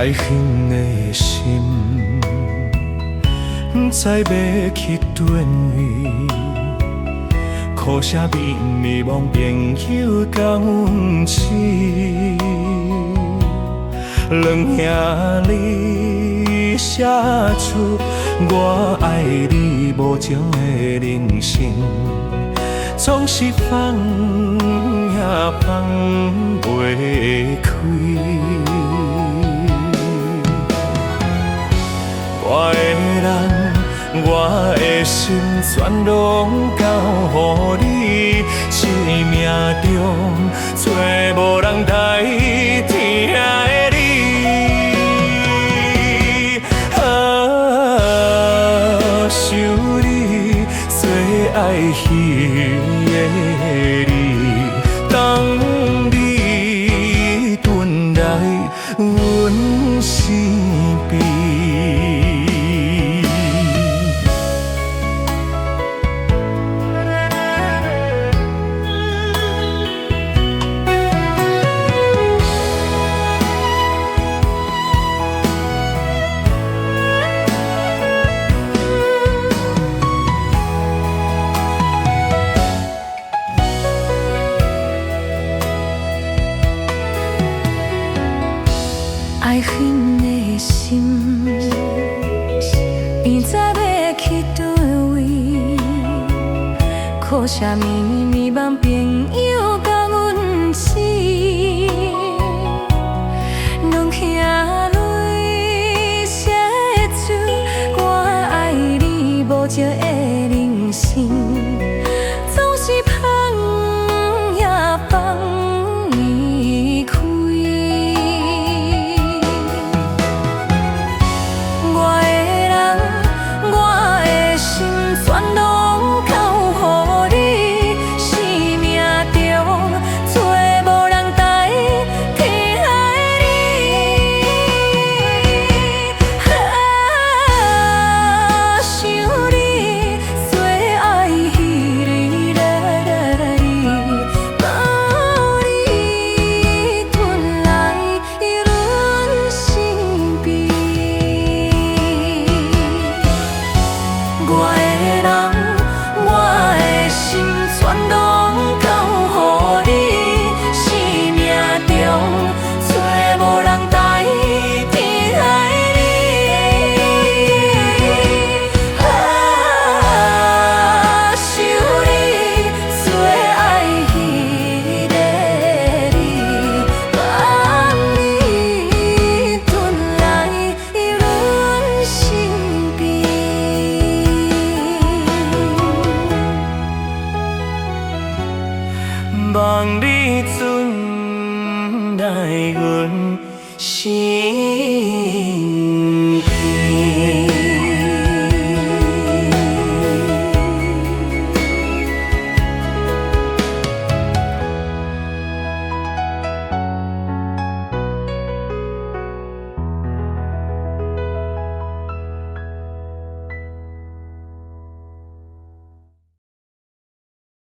爱恨的心，不知要去叨位。苦涩迷迷惘，朋友甲阮痴。两兄你写出我爱你无情的人生，总是放也放袂开。我的人，我的心，全拢交予你，这命中找无人代替的你。想你，最爱彼个你，当你转来阮身边。爱恨的心，不知要去叨位。苦涩迷迷惘，朋友甲阮痴。两兄泪写出我爱你无情的人生，总是放也放袂开。望你转来阮身边。心